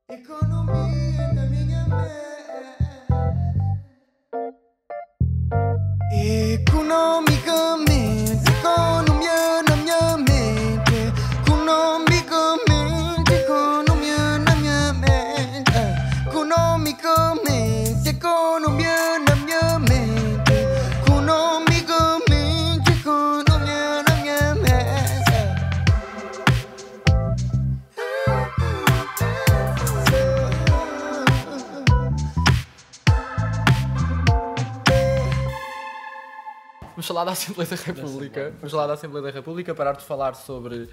Economia na minha mente. Economicamente, economia na minha mente. Economicamente, economia na minha mente. Economicamente, economia na minha mente. Economicamente, economia na minha mente. Vamos falar da Assembleia da República. Vamos falar da Assembleia da República, parar de falar sobre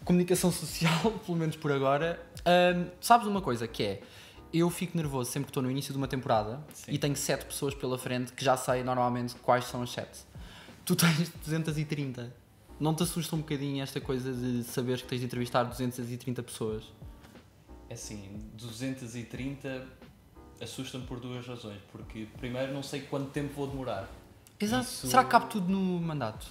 comunicação social, pelo menos por agora. Sabes uma coisa que é, eu fico nervoso sempre que estou no início de uma temporada. Sim. E tenho 7 pessoas pela frente que já sei normalmente quais são as 7. Tu tens 230. Não te assusta um bocadinho esta coisa de saberes que tens de entrevistar 230 pessoas? É assim, 230 assusta-me por 2 razões. Porque, primeiro, não sei quanto tempo vou demorar. Exato. Isso... Será que cabe tudo no mandato?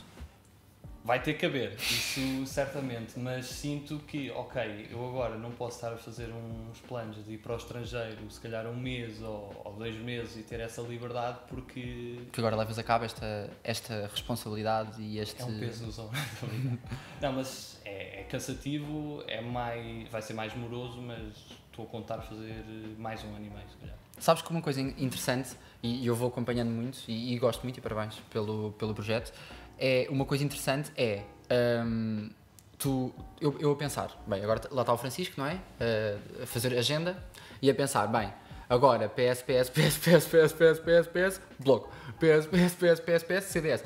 Vai ter que caber, isso certamente, mas sinto que, ok, eu agora não posso estar a fazer uns planos de ir para o estrangeiro, se calhar 1 mês ou 2 meses e ter essa liberdade porque... Que agora levas a cabo esta responsabilidade e este... É um peso nos ombros. Não, mas é cansativo, vai ser mais moroso, mas estou a contar fazer mais 1 ano e meio, se calhar. Sabes que uma coisa interessante, e eu vou acompanhando muito, e gosto muito, e parabéns pelo projeto, uma coisa interessante eu a pensar, bem, agora lá está o Francisco, não é? A fazer agenda, e a pensar, bem, agora PS, Bloco, PS, CDS.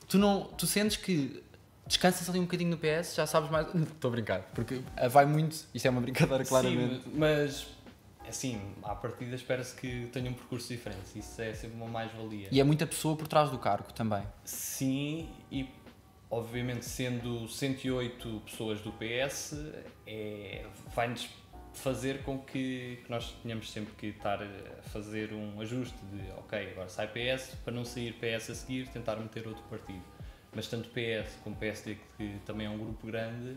Tu sentes que descansas ali um bocadinho no PS, já sabes mais... Estou a brincar, porque vai muito, isto é uma brincadeira claramente. Sim, mas... Assim, à partida espera-se que tenha um percurso diferente, isso é sempre uma mais-valia. E é muita pessoa por trás do cargo também. Sim, e obviamente sendo 108 pessoas do PS, vai-nos fazer com que nós tenhamos sempre que estar a fazer um ajuste de, ok, agora sai PS, para não sair PS a seguir, tentar meter outro partido. Mas tanto PS como PSD, que também é um grupo grande,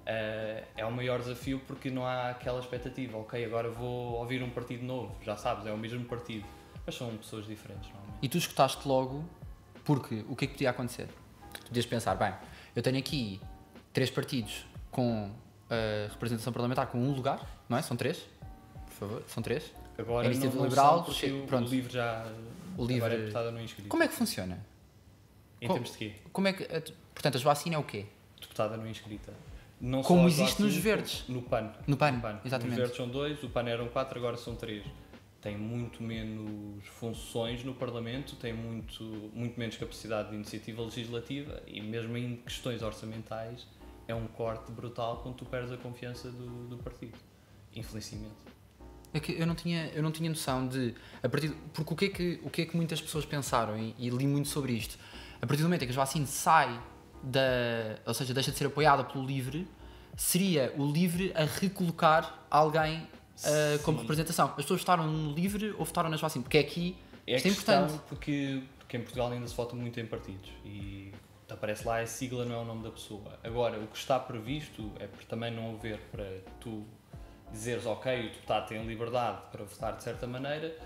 é o maior desafio porque não há aquela expectativa, ok, agora vou ouvir um partido novo, já sabes, é o mesmo partido, mas são pessoas diferentes normalmente. E tu escutaste logo, porque o que é que podia acontecer? Tu podias pensar, bem, eu tenho aqui 3 partidos com representação parlamentar com 1 lugar, não é? São 3? Por favor, são 3? Agora a Iniciativa não Liberal, porque o LIVRE já agora é deputada não inscrita. Como é que funciona? Em termos de quê? Como é que, portanto, a Joacine é o quê? Deputada não inscrita. Não como só existe nos assim, verdes. No PAN. No PAN, exatamente. Os verdes são 2, o PAN eram 4, agora são 3. Tem muito menos funções no Parlamento, tem muito menos capacidade de iniciativa legislativa e mesmo em questões orçamentais é um corte brutal quando tu perdes a confiança do partido. Infelizmente. É que eu não tinha noção de... Porque o que é que muitas pessoas pensaram, e li muito sobre isto, a partir do momento em que a Joacine sai ou seja, deixa de ser apoiada pelo LIVRE, seria o LIVRE a recolocar alguém como representação. As pessoas votaram no LIVRE ou votaram na Joacine? Porque aqui isto é importante. Porque em Portugal ainda se vota muito em partidos e aparece lá a sigla, não é o nome da pessoa. Agora, o que está previsto é para também não haver para tu dizeres, ok, o deputado tem liberdade para votar de certa maneira,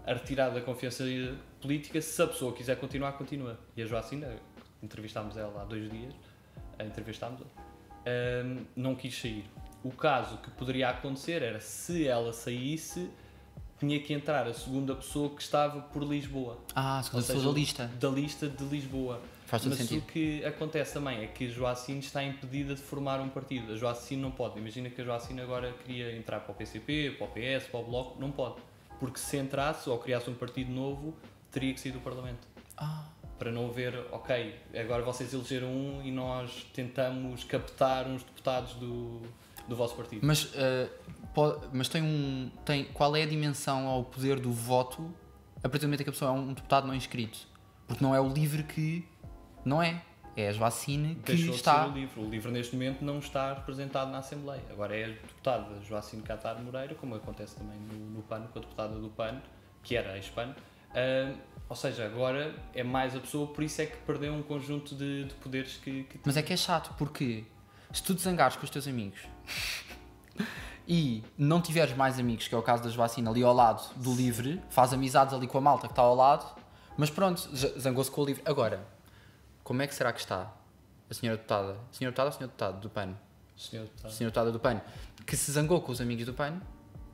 a retirada da confiança política, se a pessoa quiser continuar, continua. E a Joacine, entrevistámos ela há 2 dias, não quis sair. O caso que poderia acontecer era, se ela saísse, tinha que entrar a segunda pessoa que estava por Lisboa. A segunda pessoa da lista. Da lista de Lisboa. Faz todo Mas sentido. o que acontece também é que a Joacine está impedida de formar um partido. A Joacine não pode. Imagina que a Joacine agora queria entrar para o PCP, para o PS, para o Bloco. Não pode. Porque se entrasse ou criasse um partido novo, teria que sair do Parlamento. Para não haver, ok, agora vocês elegeram um e nós tentamos captar uns deputados do vosso partido. Mas qual é a dimensão ao poder do voto a partir do momento em que a pessoa é um deputado não inscrito? Porque não é o LIVRE que... Não é. É a Joacine que Deixou está... de ser o LIVRE. O LIVRE neste momento não está representado na Assembleia. Agora é a deputada Joacine Catar Moreira, como acontece também no PAN, com a deputada do PAN, que era ex-PAN. Ou seja, agora é mais a pessoa, por isso é que perdeu um conjunto de poderes que... Mas é que é chato, porque Se tu te zangares com os teus amigos e não tiveres mais amigos, que é o caso da Joacina, ali ao lado do Livre, faz amizades ali com a malta que está ao lado, mas pronto, zangou-se com o Livre. Agora, como é que será que está a senhora deputada? Senhora deputada ou senhor deputado do PAN? Senhor deputado. Senhora deputada do PAN, que se zangou com os amigos do PAN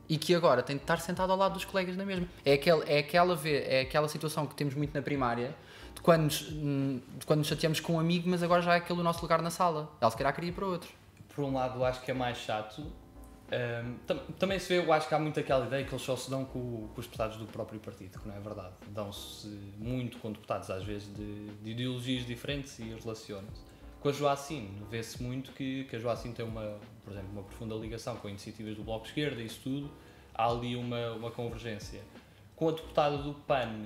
e que agora tem de estar sentado ao lado dos colegas na mesma. É aquela situação que temos muito na primária, de quando nos chateamos com um amigo, mas agora já é aquele o nosso lugar na sala. Ela se calhar queria ir para outro. Por um lado, eu acho que é mais chato. Também se vê, eu acho que há muito aquela ideia que eles só se dão com os deputados do próprio partido, que não é verdade. Dão-se muito com deputados, às vezes, de ideologias diferentes e relacionam-se. Com a Joacine, vê-se muito que a Joacine tem, por exemplo, uma profunda ligação com iniciativas do Bloco de Esquerda e isso tudo. Há ali uma convergência. Com a deputada do PAN,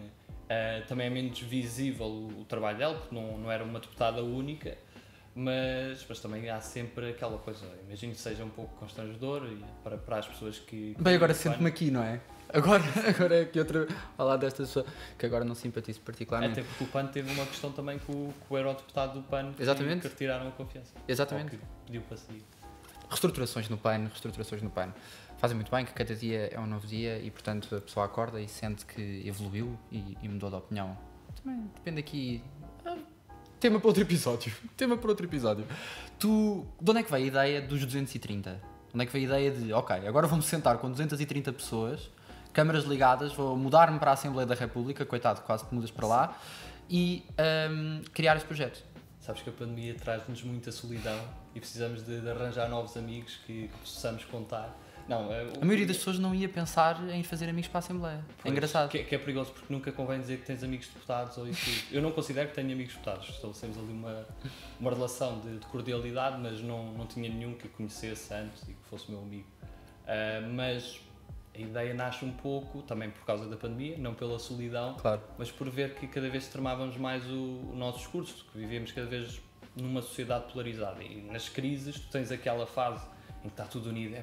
também é menos visível o trabalho dela, porque não era uma deputada única. Mas também há sempre aquela coisa, imagino que seja um pouco constrangedor para as pessoas que... Bem, agora sento-me aqui, não é? Agora é aqui outra... Falar destas pessoas que agora não simpatizo particularmente. Até porque o PAN teve uma questão também com o eurodeputado do PAN que retiraram a confiança. Exatamente. Ou que pediu para seguir. Reestruturações no PAN. Fazem muito bem, que cada dia é um novo dia e, portanto, a pessoa acorda e sente que evoluiu e mudou de opinião. Também depende aqui... Tema para outro episódio. De onde é que veio a ideia dos 230? Onde é que veio a ideia de, ok, agora vou-me sentar com 230 pessoas, câmaras ligadas, vou mudar-me para a Assembleia da República, coitado, quase que mudas para lá, e criar esse projeto? Sabes que a pandemia traz-nos muita solidão e precisamos de arranjar novos amigos que possamos contar. Não, a maioria das pessoas não ia pensar em fazer amigos para a Assembleia. Pois, é engraçado. Que é perigoso porque nunca convém dizer que tens amigos deputados ou isso. Eu não considero que tenho amigos deputados. Estabelecemos ali uma relação de cordialidade, mas não tinha nenhum que eu conhecesse antes e que fosse meu amigo. Mas a ideia nasce um pouco, também por causa da pandemia, não pela solidão, claro, mas por ver que cada vez extremávamos mais o nosso discurso, que vivíamos cada vez numa sociedade polarizada. E nas crises tu tens aquela fase em que está tudo unido,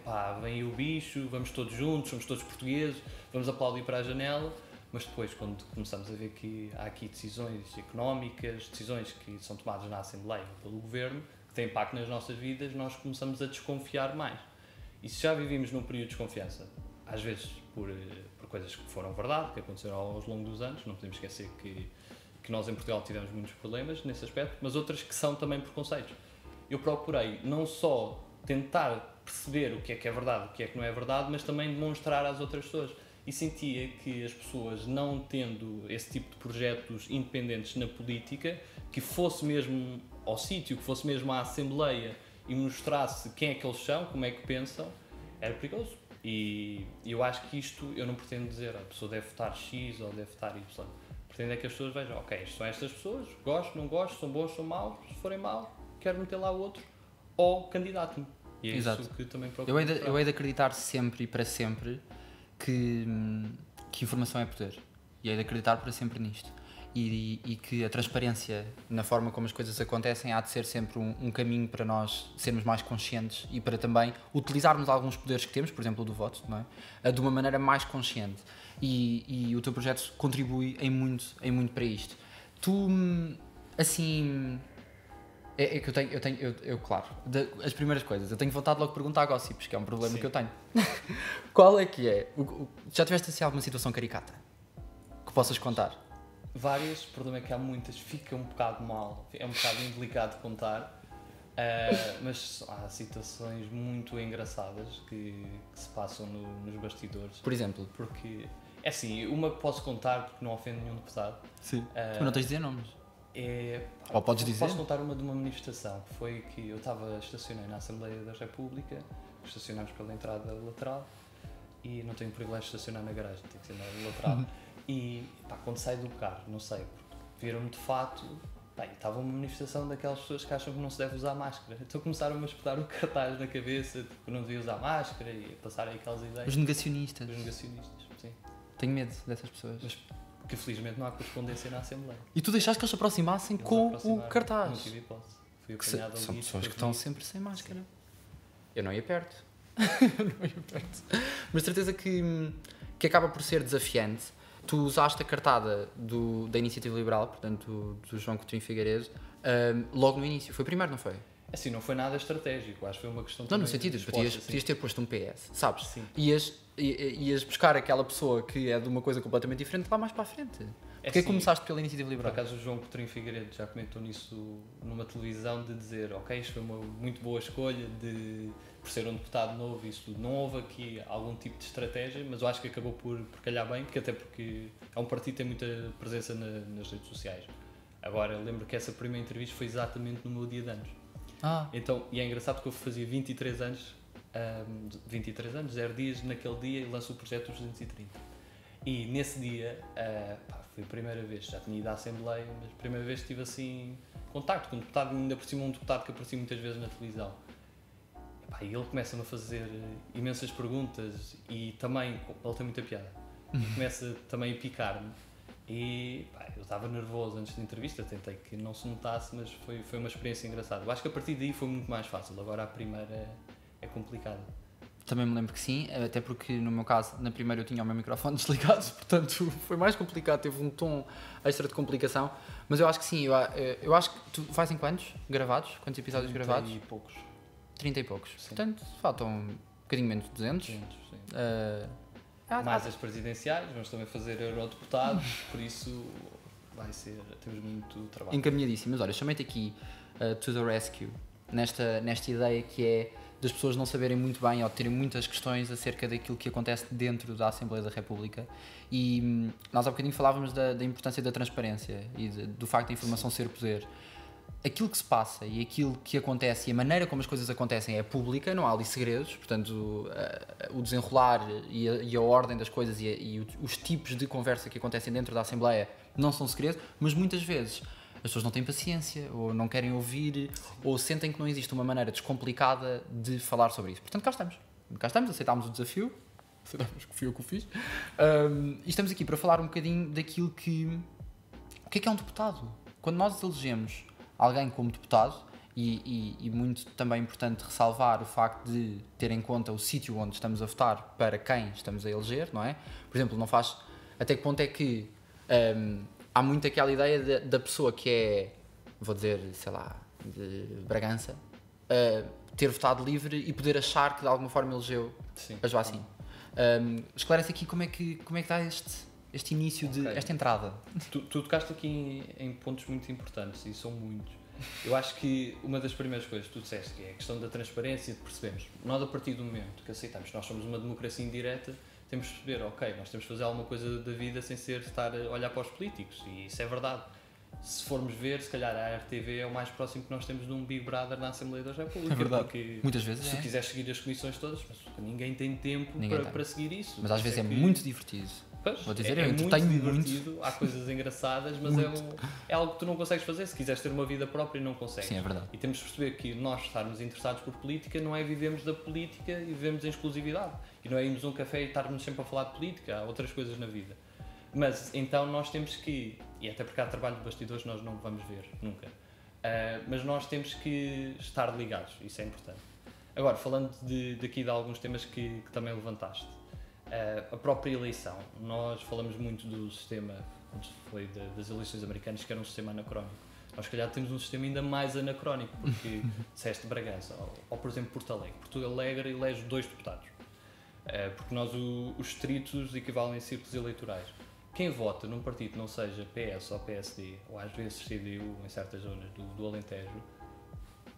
vem aí o bicho, vamos todos juntos, somos todos portugueses, vamos aplaudir para a janela, mas depois quando começamos a ver que há aqui decisões económicas, decisões que são tomadas na Assembleia pelo Governo, que têm impacto nas nossas vidas, nós começamos a desconfiar mais. E se já vivimos num período de desconfiança, às vezes por coisas que foram verdade, que aconteceram ao longo dos anos, não podemos esquecer que nós em Portugal tivemos muitos problemas nesse aspecto, mas outras que são também preconceitos. Eu procurei não só tentar perceber o que é verdade, o que não é verdade, mas também demonstrar às outras pessoas. E sentia que as pessoas, não tendo esse tipo de projetos independentes na política, que fosse mesmo ao sítio, que fosse mesmo à Assembleia e mostrasse quem é que eles são, como é que pensam, era perigoso. E eu acho que isto, eu não pretendo dizer a pessoa deve votar X ou deve votar Y. Pretendo é que as pessoas vejam, ok, são estas pessoas, gosto, não gosto, são bons, são maus, se forem maus, quero meter lá outro, ou candidato-me. E é exato. Isso que também procuro. Eu hei de acreditar sempre e para sempre que informação é poder. E hei de acreditar para sempre nisto. E que a transparência na forma como as coisas acontecem há de ser sempre um caminho para nós sermos mais conscientes e para também utilizarmos alguns poderes que temos, por exemplo o do voto, não é? De uma maneira mais consciente. E o teu projeto contribui em muito para isto. Tu, assim... É que eu claro, as primeiras coisas, eu tenho vontade de logo perguntar a gossips, que é um problema que eu tenho. Qual é que é? Já tiveste assim alguma situação caricata que possas contar? Várias, o problema é que há muitas, fica um bocado mal, é um bocado indelicado de contar, mas há situações muito engraçadas que se passam nos bastidores. Por exemplo? Porque, é assim, uma que posso contar porque não ofende nenhum deputado. Sim, mas não tens de dizer nomes. Ou podes dizer? Posso contar uma de uma manifestação, que foi que eu estacionei na Assembleia da República, estacionámos pela entrada lateral e não tenho privilégio de estacionar na garagem, tenho que ser na lateral. E quando saio do carro, não sei, viram-me de fato, estava uma manifestação daquelas pessoas que acham que não se deve usar máscara. Então começaram-me a espetar o cartaz na cabeça, que não devia usar máscara e a passarem aquelas ideias. Os negacionistas. Sim. Tenho medo dessas pessoas. Mas que felizmente não há correspondência na Assembleia. E tu deixaste que eles se aproximassem com o cartaz? Não tive hipótese. Fui apanhado São ali, pessoas que estão sempre sem máscara. Sim. Eu não ia perto. Mas certeza que acaba por ser desafiante. Tu usaste a cartada da Iniciativa Liberal, portanto do João Coutinho Figueiredo, logo no início. Foi o primeiro, não foi? Assim, não foi nada estratégico, acho que foi uma questão Não, no também sentido, de podias resposta, ter posto um PS, sabes? Sim. Ias buscar aquela pessoa que é de uma coisa completamente diferente lá mais para a frente. Porque assim, começaste pela iniciativa Por liberal. acaso o João Coutinho Figueiredo já comentou nisso numa televisão, de dizer, ok, isto foi uma muito boa escolha por ser um deputado novo, isso tudo. Não houve aqui algum tipo de estratégia, mas eu acho que acabou por calhar bem, porque é um partido que tem muita presença nas redes sociais. Agora, eu lembro que essa primeira entrevista foi exatamente no meu dia de anos. Então, e é engraçado porque eu fazia 23 anos, 0 dias naquele dia, e lanço o projeto dos 230. E nesse dia, foi a primeira vez, já tinha ido à Assembleia, mas a primeira vez que tive assim contacto com um deputado, ainda por cima um deputado que aparecia muitas vezes na televisão. E ele começa-me a fazer imensas perguntas e também, ele tem muita piada, e começa também a picar-me. E eu estava nervoso antes da entrevista, tentei que não se notasse, mas foi uma experiência engraçada. Eu acho que a partir daí foi muito mais fácil, agora a primeira é complicada. Também me lembro que sim, até porque no meu caso, na primeira eu tinha o meu microfone desligado, portanto foi mais complicado, teve um tom extra de complicação, mas eu acho que sim, eu acho que tu fazem quantos gravados? Quantos episódios gravados? 30 e poucos. 30 e poucos, Sim. portanto faltam um bocadinho menos de 200. 200, sim. Mais as presidenciais, vamos também fazer eurodeputados, por isso temos muito trabalho. encaminhadíssimo. Mas olha, chamei-te aqui to the rescue, nesta ideia que é das pessoas não saberem muito bem ou terem muitas questões acerca daquilo que acontece dentro da Assembleia da República. E nós há bocadinho falávamos da importância da transparência e do facto da informação ser poder. Aquilo que se passa e aquilo que acontece e a maneira como as coisas acontecem é pública, não há ali segredos, portanto o desenrolar e a ordem das coisas e os tipos de conversa que acontecem dentro da Assembleia não são segredos, mas muitas vezes as pessoas não têm paciência ou não querem ouvir ou sentem que não existe uma maneira descomplicada de falar sobre isso. Portanto, cá estamos, aceitámos o desafio, aceitámos que fui eu que o fiz, e estamos aqui para falar um bocadinho daquilo que... O que é um deputado? Quando nós elegemos alguém como deputado, e muito também importante ressalvar o facto de ter em conta o sítio onde estamos a votar para quem estamos a eleger, não é? Por exemplo, não faz... Até que ponto é que há muito aquela ideia da pessoa que é, vou dizer, sei lá, de Bragança, ter votado livre e poder achar que de alguma forma elegeu a Joacim. Esclarece aqui como é que está este início, esta entrada. Tu tocaste aqui em pontos muito importantes, e são muitos. Eu acho que uma das primeiras coisas que tu disseste, que é a questão da transparência, de percebermos. Nós, a partir do momento que aceitamos que nós somos uma democracia indireta, temos de perceber, ok, nós temos de fazer alguma coisa da vida sem estar a olhar para os políticos, e isso é verdade. Se formos ver, se calhar a RTV é o mais próximo que nós temos de um Big Brother na Assembleia da República. É verdade, porque muitas vezes se tu quiseres seguir as comissões todas, mas ninguém tem tempo para seguir isso. Mas às vezes é muito divertido. Pois, vou dizer, é eu muito entretenho divertido, muito. há coisas engraçadas, mas é algo que tu não consegues fazer. Se quiseres ter uma vida própria, não consegues. Sim, é verdade. E temos de perceber que nós estarmos interessados por política não é vivemos da política e vivemos em exclusividade. E não é irmos a um café e estarmos sempre a falar de política, há outras coisas na vida. Mas então nós temos que, e até porque há trabalho de bastidores nós não vamos ver nunca, mas nós temos que estar ligados, isso é importante. Agora, falando daqui de alguns temas que também levantaste, a própria eleição, nós falamos muito do sistema, quando foi das eleições americanas, que era um sistema anacrónico. Nós, se calhar, temos um sistema ainda mais anacrónico, porque disseste Bragança, ou por exemplo Porto Alegre. Porto Alegre elege 2 deputados, porque nós os distritos equivalem a círculos eleitorais. Quem vota num partido que não seja PS ou PSD, ou às vezes CDU em certas zonas do Alentejo,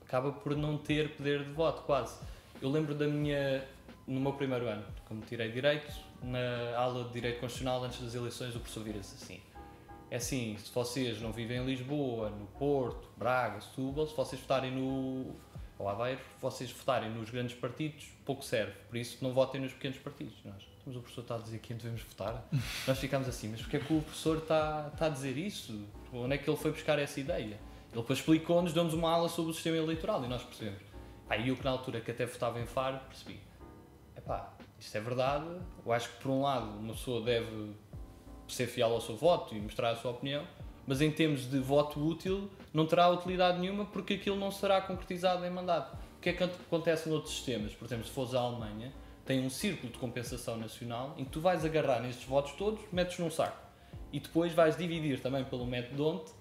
acaba por não ter poder de voto, quase. Eu lembro no meu primeiro ano, como tirei Direito, na aula de Direito Constitucional antes das eleições, o professor vira-se assim. É assim, se vocês não vivem em Lisboa, no Porto, Braga, Setúbal, se vocês votarem ou Aveiro, vocês votarem nos grandes partidos, pouco serve. Por isso, não votem nos pequenos partidos. Mas o professor está a dizer que devemos votar. Nós ficamos assim, mas porquê é que o professor está a dizer isso? Onde é que ele foi buscar essa ideia? Ele depois explicou-nos, deu-nos uma aula sobre o sistema eleitoral e nós percebemos. E eu que na altura que até votava em Faro, percebi. Isto é verdade. Eu acho que por um lado uma pessoa deve ser fiel ao seu voto e mostrar a sua opinião, mas em termos de voto útil não terá utilidade nenhuma porque aquilo não será concretizado em mandato. O que é que acontece noutros sistemas? Por exemplo, se fores à Alemanha, tem um círculo de compensação nacional em que tu vais agarrar nestes votos todos, metes num saco e depois vais dividir também pelo método D'Hondt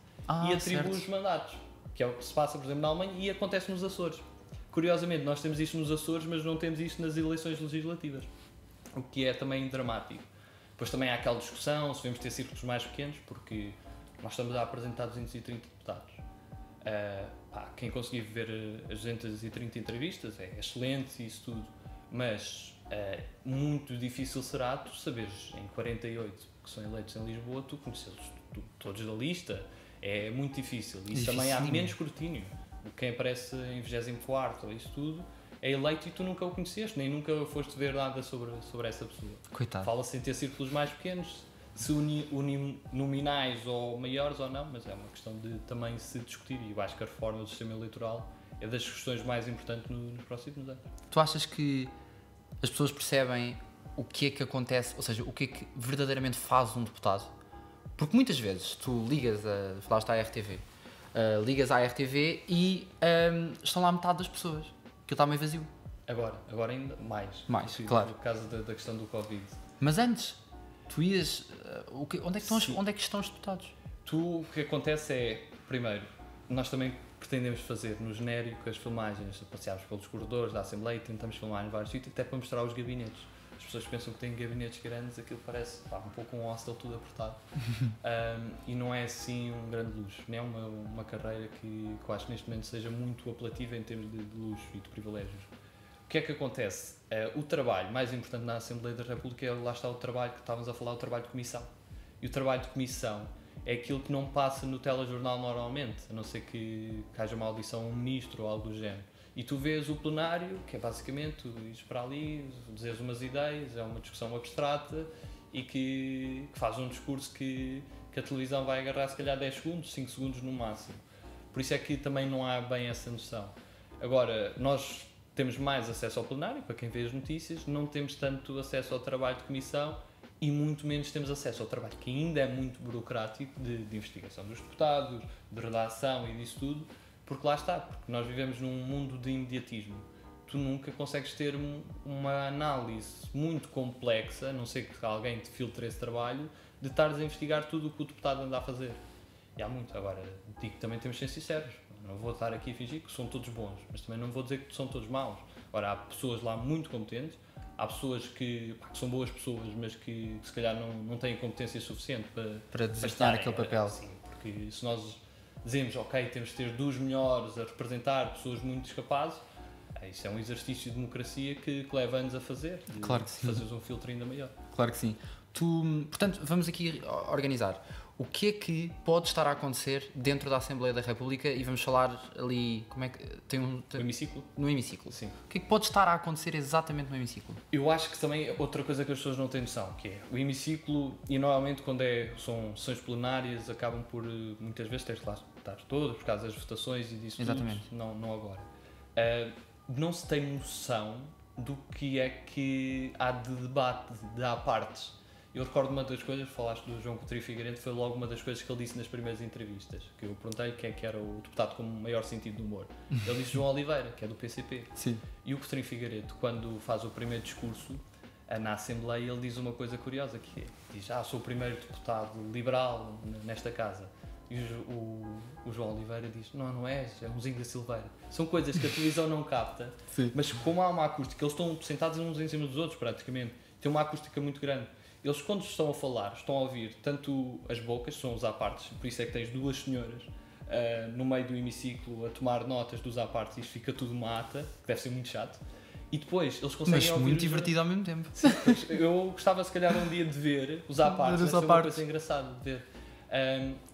e atribuis os mandatos. que é o que se passa, por exemplo, na Alemanha e acontece nos Açores. Curiosamente, nós temos isto nos Açores, mas não temos isto nas eleições legislativas, o que é também dramático. Depois também há aquela discussão se devemos ter círculos mais pequenos, porque nós estamos a apresentar 230 deputados. Quem conseguir ver as 230 entrevistas é excelente e isso tudo, mas muito difícil será tu saberes em 48 que são eleitos em Lisboa, tu conheces todos da lista, é muito difícil. Isso também há menos escrutínio. Quem aparece em 24º ou isso tudo é eleito e tu nunca o conheceste, nem nunca foste ver nada sobre essa pessoa. Coitado. Fala-se em ter círculos mais pequenos, se uninominais ou maiores ou não, mas é uma questão de também se discutir, e eu acho que a reforma do sistema eleitoral é das questões mais importantes nos próximos anos. Tu achas que as pessoas percebem o que é que acontece, ou seja, o que é que verdadeiramente faz um deputado? Porque muitas vezes tu falaste à RTV, ligas à RTV e estão lá metade das pessoas, aquilo está meio vazio. Agora ainda mais. Claro. Por causa da questão do Covid. Mas antes, tu ias... onde é que estão os deputados? O que acontece é, primeiro, nós também pretendemos fazer no genérico as filmagens, passeámos pelos corredores da Assembleia e tentamos filmar em vários sítios, até para mostrar os gabinetes. As pessoas pensam que têm gabinetes grandes, aquilo parece um pouco um hostel tudo apertado. E não é assim um grande luxo, nem é uma carreira que eu acho que neste momento seja muito apelativa em termos de luxo e de privilégios. O que é que acontece? O trabalho mais importante na Assembleia da República é, lá está o trabalho que estávamos a falar, o trabalho de comissão. E o trabalho de comissão é aquilo que não passa no telejornal normalmente, a não ser que haja uma audição a um ministro ou algo do género. E tu vês o plenário, que é basicamente tu ires para ali, dizes umas ideias, é uma discussão abstrata e que faz um discurso que a televisão vai agarrar se calhar 10 segundos, 5 segundos no máximo. Por isso é que também não há bem essa noção. Agora, nós temos mais acesso ao plenário, para quem vê as notícias, não temos tanto acesso ao trabalho de comissão e muito menos temos acesso ao trabalho que ainda é muito burocrático de investigação dos deputados, de redação e disso tudo, porque lá está, porque nós vivemos num mundo de imediatismo. Tu nunca consegues ter uma análise muito complexa, a não ser que alguém te filtre esse trabalho, de estares a investigar tudo o que o deputado anda a fazer. E há muito. Agora, digo que também temos de ser sinceros. Não vou estar aqui a fingir que são todos bons, mas também não vou dizer que são todos maus. Ora, há pessoas lá muito competentes, há pessoas que são boas pessoas, mas que se calhar não têm competência suficiente para desempenhar aquele papel. Sim, porque se nós dizemos, ok, temos de ter dos melhores a representar pessoas muito capazes, isso é um exercício de democracia que leva anos a fazer. Claro que sim. Fazeres um filtro ainda maior. Claro que sim. Portanto, vamos aqui organizar. O que é que pode estar a acontecer dentro da Assembleia da República e vamos falar ali, como é que No hemiciclo? No hemiciclo. Sim. O que é que pode estar a acontecer exatamente no hemiciclo? Eu acho que também outra coisa que as pessoas não têm noção, que é o hemiciclo, e normalmente quando são sessões plenárias acabam por muitas vezes ter que lá estar todas por causa das votações e disso. Exatamente. Tudo, não agora. Não se tem noção do que é que há de debate, há partes. Eu recordo uma das coisas, falaste do João Coutinho Figueiredo, foi logo uma das coisas que ele disse nas primeiras entrevistas, que eu perguntei quem é que era o deputado com o maior sentido de humor. Ele disse João Oliveira, que é do PCP. Sim. E o Coutinho Figueiredo, quando faz o primeiro discurso na Assembleia, ele diz uma coisa curiosa, que é, diz, sou o primeiro deputado liberal nesta casa. E o João Oliveira diz, não és, é um Zinho da Silveira. São coisas que a televisão não capta, Sim. mas como há uma acústica, eles estão sentados uns em cima dos outros praticamente, tem uma acústica muito grande. Eles quando estão a falar, estão a ouvir tanto as bocas, são os apartes, por isso é que tens duas senhoras no meio do hemiciclo a tomar notas dos apartes e isto fica tudo mata, que deve ser muito chato. E depois eles conseguem Mas ouvir muito divertido ao mesmo tempo. Eu gostava se calhar um dia de ver os apartes, deve ser uma coisa engraçada de ver.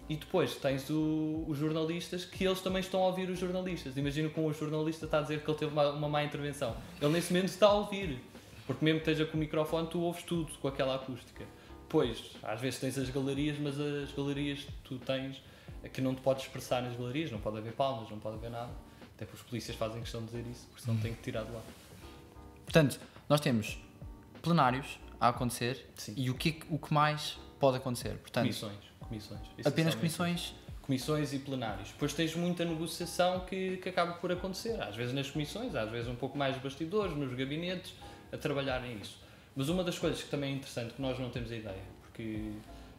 E depois tens os jornalistas, que eles também estão a ouvir os jornalistas. Imagina como o jornalista está a dizer que ele teve uma má intervenção. Ele nesse momento está a ouvir, porque mesmo que esteja com o microfone tu ouves tudo com aquela acústica. Depois, às vezes tens as galerias, mas as galerias tu tens que não te podes expressar nas galerias, não pode haver palmas, não pode haver nada. Até porque os polícias fazem questão de dizer isso, porque senão têm que tirar de lá. Portanto, nós temos plenários a acontecer. Sim. E o que mais pode acontecer? Portanto, Comissões. Apenas comissões? Comissões e plenários. Depois tens muita negociação que acaba por acontecer. Às vezes nas comissões, às vezes um pouco mais de bastidores, nos gabinetes, a trabalharem isso. Mas uma das coisas que também é interessante, que nós não temos a ideia, porque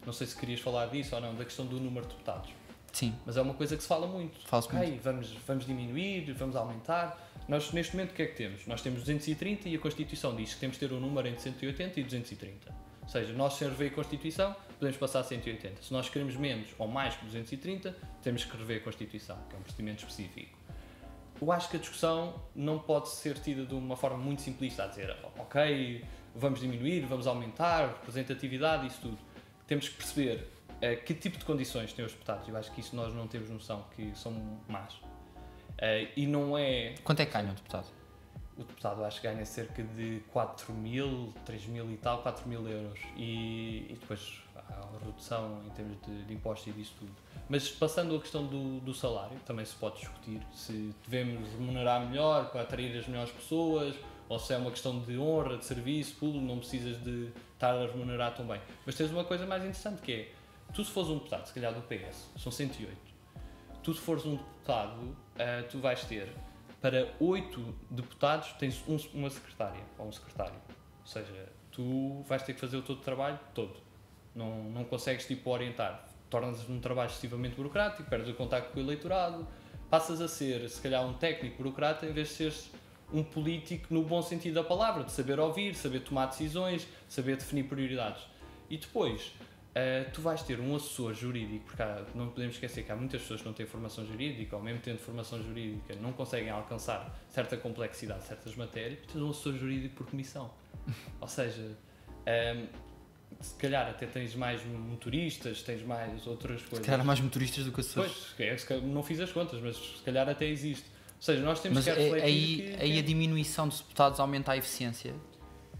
não sei se querias falar disso ou não, da questão do número de deputados. Sim, Mas é uma coisa que se fala muito. fala-se Ok, muito. vamos diminuir, vamos aumentar. Nós, neste momento, o que é que temos? Nós temos 230 e a Constituição diz que temos de ter um número entre 180 e 230. Ou seja, nós, sem rever a Constituição, podemos passar a 180. Se nós queremos menos ou mais que 230, temos que rever a Constituição, que é um procedimento específico. Eu acho que a discussão não pode ser tida de uma forma muito simplista, a dizer, ok, vamos diminuir, vamos aumentar, representatividade, isso tudo. Temos que perceber que tipo de condições têm os deputados. Eu acho que isso nós não temos noção, que são más. E não é... Quanto é que ganha um deputado? O deputado acho que ganha cerca de 4.000, 3.000 e tal, 4.000 euros. E depois há a redução em termos de impostos e disso tudo. Mas passando a questão do salário, também se pode discutir se devemos remunerar melhor para atrair as melhores pessoas, ou se é uma questão de honra, de serviço público, não precisas de estar a remunerar tão bem. Mas tens uma coisa mais interessante que é, tu se fores um deputado, se calhar do PS, são 108, tu se fores um deputado, tu vais ter, para 8 deputados, tens uma secretária, ou um secretário. Ou seja, tu vais ter que fazer o teu trabalho todo. Não consegues, tipo, orientar. Tornas-te um trabalho excessivamente burocrático, perdes o contacto com o eleitorado, passas a ser, se calhar, um técnico burocrata em vez de seres um político no bom sentido da palavra, de saber ouvir, saber tomar decisões, saber definir prioridades. E depois, tu vais ter um assessor jurídico, porque não podemos esquecer que há muitas pessoas que não têm formação jurídica, ou mesmo tendo formação jurídica, não conseguem alcançar certa complexidade, certas matérias, tens um assessor jurídico por comissão. Ou seja, se calhar até tens mais motoristas, tens mais outras coisas. Se calhar há mais motoristas do que assessores. Pois, não fiz as contas, mas se calhar até existe. Ou seja, nós temos Mas que refletir aí a diminuição de deputados aumenta a eficiência?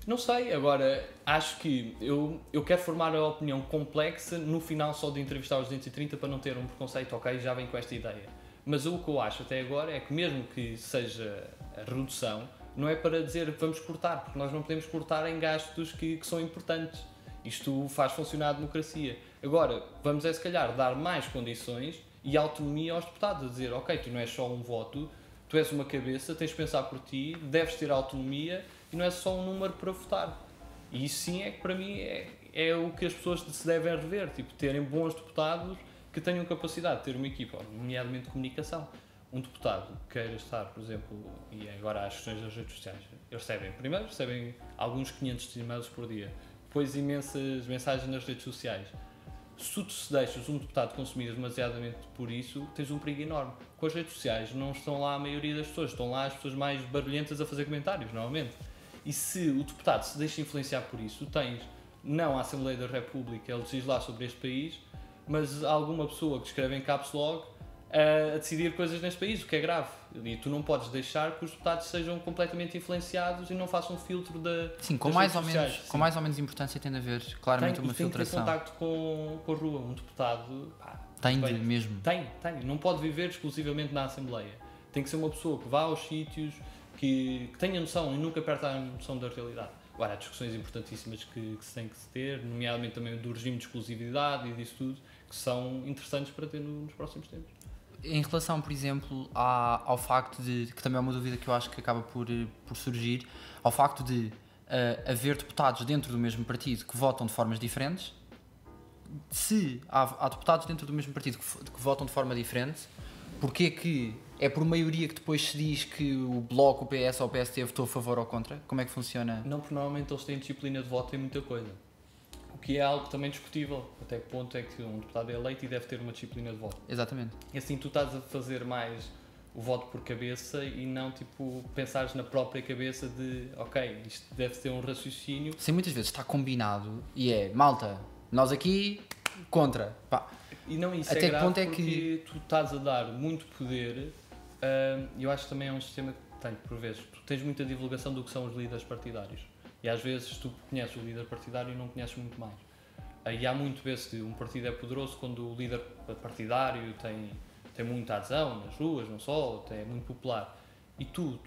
Não sei, agora acho que eu quero formar a opinião complexa no final só de entrevistar os 230 para não ter um preconceito, ok, já vem com esta ideia. Mas o que eu acho até agora é que mesmo que seja a redução, não é para dizer que vamos cortar, porque nós não podemos cortar em gastos que são importantes. Isto faz funcionar a democracia. Agora, vamos se calhar dar mais condições e autonomia aos deputados, a dizer, ok, tu não és só um voto, tu és uma cabeça, tens de pensar por ti, deves ter autonomia e não é só um número para votar. E isso sim é que para mim é o que as pessoas se devem rever, tipo, terem bons deputados que tenham capacidade de ter uma equipa, nomeadamente de comunicação. Um deputado que queira estar, por exemplo, e agora as questões das redes sociais, eles recebem alguns 500 e-mails por dia, depois imensas mensagens nas redes sociais. Se tu te deixas um deputado consumir demasiadamente por isso, tens um perigo enorme. Com as redes sociais não estão lá a maioria das pessoas, estão lá as pessoas mais barulhentas a fazer comentários, normalmente. E se o deputado se deixa influenciar por isso, tens não a Assembleia da República a legislar sobre este país, mas alguma pessoa que escreve em caps lock a decidir coisas neste país, o que é grave. E tu não podes deixar que os deputados sejam completamente influenciados e não façam um filtro Sim, com das mais, redes ou menos, sociais. com mais ou menos importância tem de haver claramente uma tem que ter filtração. contacto com a rua. Um deputado Tem de bem, mesmo. Tem. Não pode viver exclusivamente na Assembleia. Tem que ser uma pessoa que vá aos sítios, que tenha noção e nunca perca a noção da realidade. Agora, há discussões importantíssimas que se tem que ter, nomeadamente também do regime de exclusividade e disso tudo, que são interessantes para ter nos próximos tempos. Em relação, por exemplo, ao facto de, que também é uma dúvida que eu acho que acaba por surgir, ao facto de haver deputados dentro do mesmo partido que votam de formas diferentes, se há deputados dentro do mesmo partido que votam de forma diferente, porque é que é por maioria que depois se diz que o Bloco, o PS ou o PST votou a favor ou contra? Como é que funciona? Não, porque normalmente eles têm disciplina de voto em muita coisa. O que é algo também discutível. Até que ponto é que um deputado é eleito e deve ter uma disciplina de voto. Exatamente. E assim tu estás a fazer mais o voto por cabeça e não tipo pensares na própria cabeça de ok, isto deve ter um raciocínio. Sim, muitas vezes está combinado e é, malta, nós aqui, contra. Pá. E não isso Até é que grave ponto é porque que... tu estás a dar muito poder e eu acho que também é um sistema que tem, por vezes, tu tens muita divulgação do que são os líderes partidários. E às vezes tu conheces o líder partidário e não conheces muito mais. E há muito vezes que um partido é poderoso quando o líder partidário tem muita adesão nas ruas, não só, é muito popular. E tu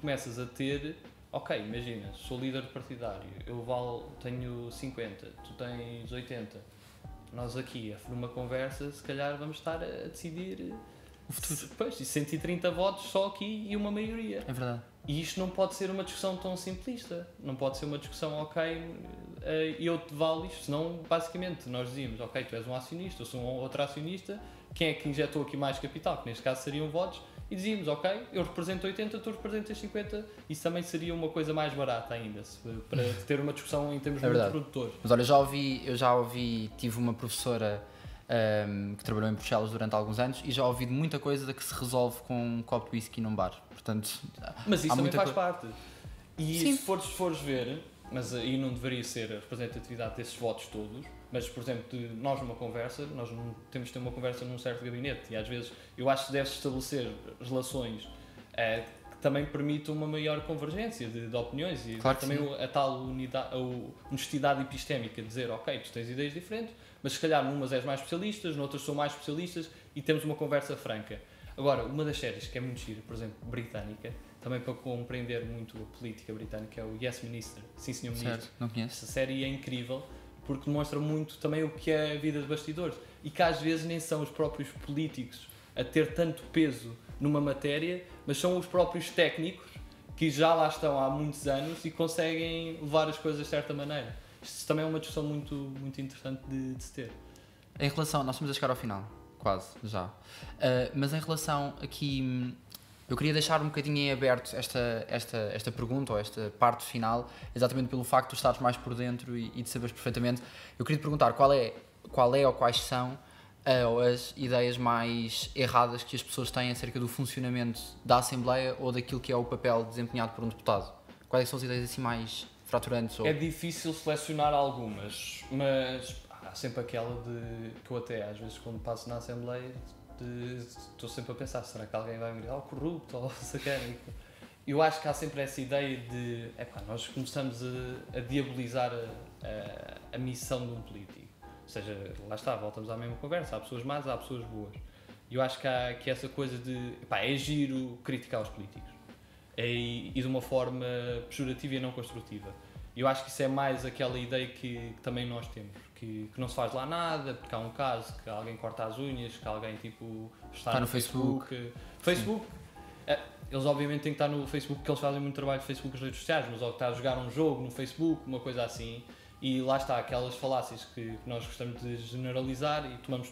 começas a ter, ok, imagina, sou líder partidário, eu tenho 50, tu tens 80. Nós aqui, numa conversa, se calhar vamos estar a decidir O futuro. Pois, e 130 votos só aqui e uma maioria. É verdade. E isto não pode ser uma discussão tão simplista. Não pode ser uma discussão, ok, eu te valo isto. Senão, basicamente, nós dizíamos, ok, tu és um acionista, eu sou um outro acionista, quem é que injetou aqui mais capital, que neste caso seriam votos, e dizíamos, ok, eu represento 80, tu representas 50, isso também seria uma coisa mais barata ainda, para ter uma discussão em termos muito produtores. Mas olha, eu já ouvi, tive uma professora que trabalhou em Bruxelas durante alguns anos e já ouvi de muita coisa que se resolve com um copo de whisky num bar, portanto... Mas isso também faz co- parte. E Sim. se fores ver, mas aí não deveria ser a representatividade desses votos todos, mas, por exemplo, de nós numa conversa, nós não temos de ter uma conversa num certo gabinete e às vezes eu acho que deve-se estabelecer relações que também permitam uma maior convergência de opiniões e Claro que também sim. a tal honestidade epistémica de dizer, ok, tu tens ideias diferentes, mas se calhar numas és mais especialistas, noutras são mais especialistas e temos uma conversa franca. Agora, uma das séries que é muito gira, por exemplo, britânica, também para compreender muito a política britânica, é o Yes Minister, Sim Senhor Ministro. Certo, não conheço. Essa série é incrível porque demonstra muito também o que é a vida de bastidores e que às vezes nem são os próprios políticos a ter tanto peso numa matéria, mas são os próprios técnicos que já lá estão há muitos anos e conseguem levar as coisas de certa maneira. Isto também é uma discussão muito, muito interessante de se ter. Em relação, nós estamos a chegar ao final, quase, já. Mas em relação aqui, eu queria deixar um bocadinho em aberto esta pergunta, ou esta parte final, exatamente pelo facto de tu estares mais por dentro e de saberes perfeitamente. Eu queria te perguntar qual é ou quais são as ideias mais erradas que as pessoas têm acerca do funcionamento da Assembleia ou daquilo que é o papel desempenhado por um deputado. Quais são as ideias assim mais fraturantes? Ou... É difícil selecionar algumas, mas há sempre aquela que eu até às vezes quando passo na Assembleia estou sempre a pensar, será que alguém vai me gritar corrupto ou sacânico? Eu acho que há sempre essa ideia de, nós começamos a diabolizar a missão de um político. Ou seja, lá está, voltamos à mesma conversa, há pessoas más, há pessoas boas. E eu acho que há que essa coisa de, é giro criticar os políticos. E de uma forma pejorativa e não construtiva. E eu acho que isso é mais aquela ideia que também nós temos, que não se faz lá nada, porque há um caso que alguém corta as unhas, que alguém está no Facebook. Eles obviamente têm que estar no Facebook porque eles fazem muito trabalho no Facebook e nas redes sociais, mas ou que está a jogar um jogo no Facebook, uma coisa assim, e lá está, aquelas falácias que nós gostamos de generalizar e tomamos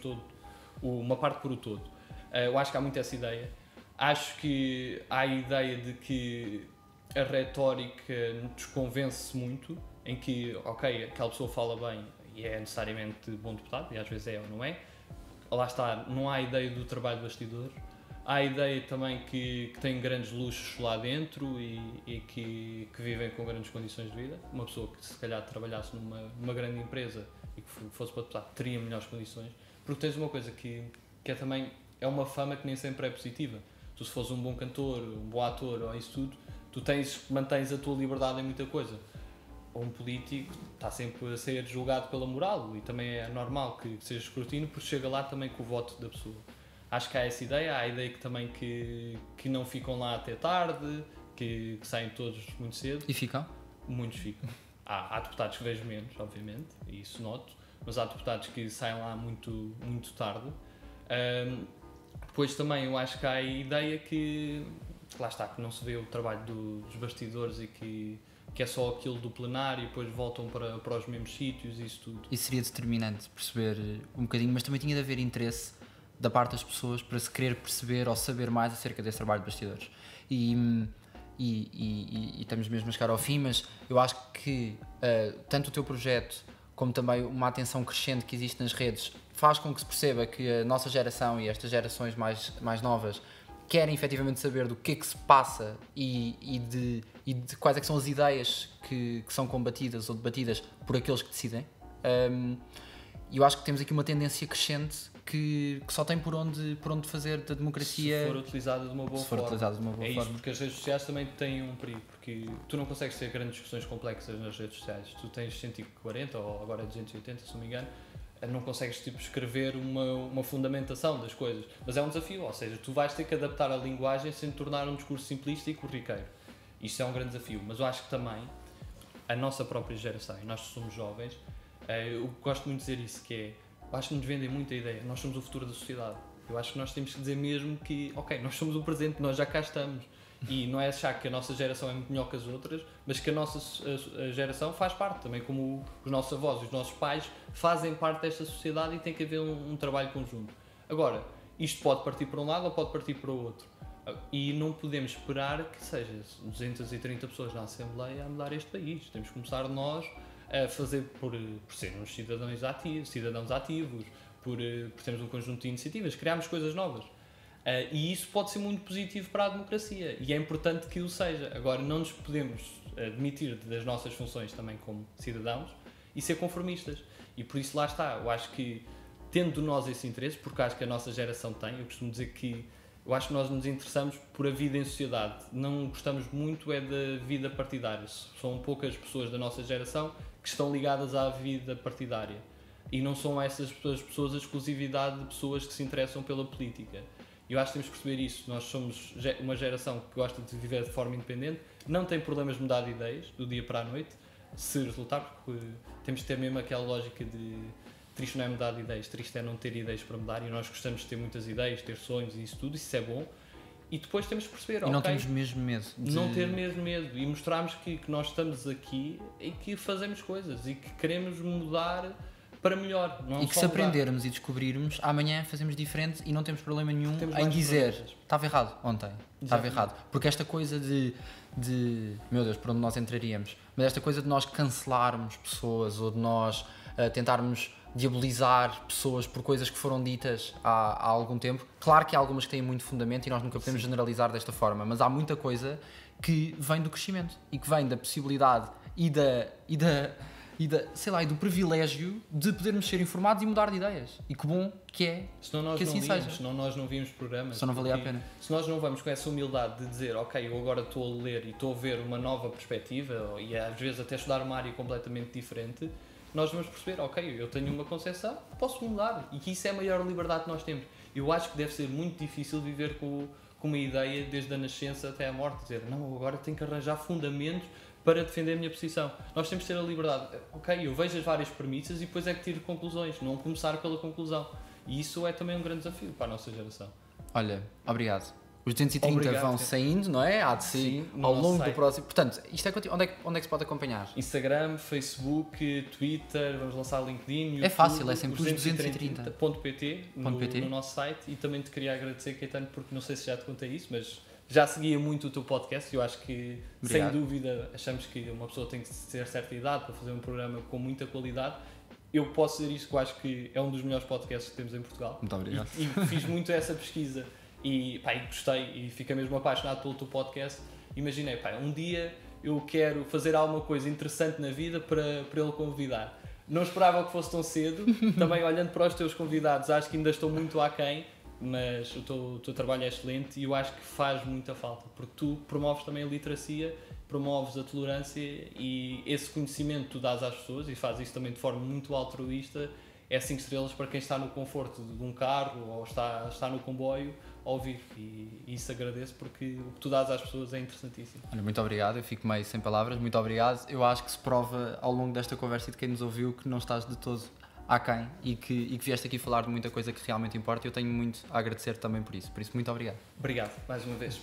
uma parte por o todo. Eu acho que há muito essa ideia. Acho que há a ideia de que a retórica nos convence muito, em que, ok, aquela pessoa fala bem e é necessariamente bom deputado, e às vezes é ou não é. Lá está, não há a ideia do trabalho de bastidores. Há a ideia também que tem grandes luxos lá dentro e que vivem com grandes condições de vida. Uma pessoa que se calhar trabalhasse numa grande empresa e que fosse para deputado teria melhores condições. Porque tens uma coisa que é também é uma fama que nem sempre é positiva. Tu se fores um bom cantor, um bom ator ou isso tudo, tu mantens a tua liberdade em muita coisa. Ou um político está sempre a ser julgado pela moral e também é normal que seja escrutínio porque chega lá também com o voto da pessoa. Acho que há essa ideia, há a ideia que também que não ficam lá até tarde, que saem todos muito cedo. E ficam? Muitos ficam. Há deputados que vejo menos, obviamente, e isso noto, mas há deputados que saem lá muito, muito tarde. Depois também eu acho que há a ideia que, lá está, que não se vê o trabalho dos bastidores e que é só aquilo do plenário e depois voltam para os mesmos sítios e isso tudo. Isso seria determinante, perceber um bocadinho, mas também tinha de haver interesse da parte das pessoas para se querer perceber ou saber mais acerca desse trabalho de bastidores. E estamos mesmo a chegar ao fim, mas eu acho que tanto o teu projeto como também uma atenção crescente que existe nas redes faz com que se perceba que a nossa geração e estas gerações mais novas querem efetivamente saber do que é que se passa e de quais é que são as ideias que são combatidas ou debatidas por aqueles que decidem. E eu acho que temos aqui uma tendência crescente que só tem por onde fazer da democracia... Se for utilizada de uma boa forma. É isso, porque as redes sociais também têm um perigo, porque tu não consegues ter grandes discussões complexas nas redes sociais. Tu tens 140 ou agora 280, se não me engano, não consegues escrever uma fundamentação das coisas. Mas é um desafio, ou seja, tu vais ter que adaptar a linguagem sem tornar um discurso simplista e corriqueiro. Isto é um grande desafio, mas eu acho que também a nossa própria geração, e nós que somos jovens, eu gosto muito de dizer isso, que é, eu acho que nos vendem muita ideia, nós somos o futuro da sociedade. Eu acho que nós temos que dizer mesmo que, ok, nós somos o presente, nós já cá estamos. E não é achar que a nossa geração é muito melhor que as outras, mas que a nossa geração faz parte também, como os nossos avós e os nossos pais fazem parte desta sociedade e tem que haver um trabalho conjunto. Agora, isto pode partir para um lado ou pode partir para o outro. E não podemos esperar que seja 230 pessoas na Assembleia a mudar este país. Temos que começar nós a fazer por sermos cidadãos ativos, por termos um conjunto de iniciativas, criarmos coisas novas. E isso pode ser muito positivo para a democracia e é importante que o seja. Agora, não nos podemos demitir das nossas funções também como cidadãos e ser conformistas. E por isso lá está, eu acho que tendo nós esse interesse, porque acho que a nossa geração tem, eu costumo dizer que eu acho que nós nos interessamos por a vida em sociedade, não gostamos muito é da vida partidária. São poucas pessoas da nossa geração que estão ligadas à vida partidária e não são essas pessoas a exclusividade de pessoas que se interessam pela política. Eu acho que temos que perceber isso. Nós somos uma geração que gosta de viver de forma independente, não tem problemas de mudar de ideias do dia para a noite, se resultar, porque temos que ter mesmo aquela lógica de triste não é mudar de ideias, triste é não ter ideias para mudar, e nós gostamos de ter muitas ideias, ter sonhos e isso tudo, isso é bom. E depois temos que perceber, e não temos mesmo medo. Não ter mesmo medo e mostrarmos que nós estamos aqui e que fazemos coisas e que queremos mudar para melhor. Não e que se aprendermos e descobrirmos, amanhã fazemos diferente e não temos problema nenhum em dizer estava errado ontem, estava errado. Porque esta coisa de meu Deus, por onde nós entraríamos, mas esta coisa de nós cancelarmos pessoas ou de nós tentarmos diabolizar pessoas por coisas que foram ditas há algum tempo, claro que há algumas que têm muito fundamento e nós nunca podemos generalizar desta forma, mas há muita coisa que vem do crescimento e que vem da possibilidade e do privilégio de podermos ser informados e mudar de ideias. E que bom que é que assim seja. Senão nós não víamos programas. Só não valia a pena. Se nós não vamos com essa humildade de dizer, ok, eu agora estou a ler e estou a ver uma nova perspectiva e às vezes até estudar uma área completamente diferente, nós vamos perceber, ok, eu tenho uma concepção, posso mudar. E que isso é a maior liberdade que nós temos. Eu acho que deve ser muito difícil viver com uma ideia desde a nascença até a morte. Dizer, não, agora tenho que arranjar fundamentos para defender a minha posição. Nós temos que ter a liberdade. Ok, eu vejo as várias premissas e depois é que tiro conclusões, não começar pela conclusão. E isso é também um grande desafio para a nossa geração. Olha, obrigado. Os 230 vão saindo, não é? Há de sair ao longo do próximo. Portanto, isto é onde é que se pode acompanhar? Instagram, Facebook, Twitter, vamos lançar LinkedIn, YouTube. É fácil, é sempre os 230.pt no nosso site. E também te queria agradecer, Caetano, porque não sei se já te contei isso, mas já seguia muito o teu podcast e eu acho que, sem dúvida, achamos que uma pessoa tem que ter certa idade para fazer um programa com muita qualidade. Eu posso dizer isto, que eu acho que é um dos melhores podcasts que temos em Portugal. Muito obrigado. E fiz muito essa pesquisa e gostei e fiquei mesmo apaixonado pelo teu podcast. Imaginei, um dia eu quero fazer alguma coisa interessante na vida para ele convidar. Não esperava que fosse tão cedo. Também olhando para os teus convidados, acho que ainda estou muito aquém. Mas o teu trabalho é excelente e eu acho que faz muita falta, porque tu promoves também a literacia, promoves a tolerância e esse conhecimento tu dás às pessoas e fazes isso também de forma muito altruísta. É 5 estrelas para quem está no conforto de um carro ou está no comboio a ouvir, e isso agradeço, porque o que tu dás às pessoas é interessantíssimo. Olha, muito obrigado, eu fico meio sem palavras, muito obrigado. Eu acho que se prova ao longo desta conversa e de quem nos ouviu que não estás de todo aquém e que vieste aqui falar de muita coisa que realmente importa e eu tenho muito a agradecer também por isso. Por isso, muito obrigado. Obrigado, mais uma vez.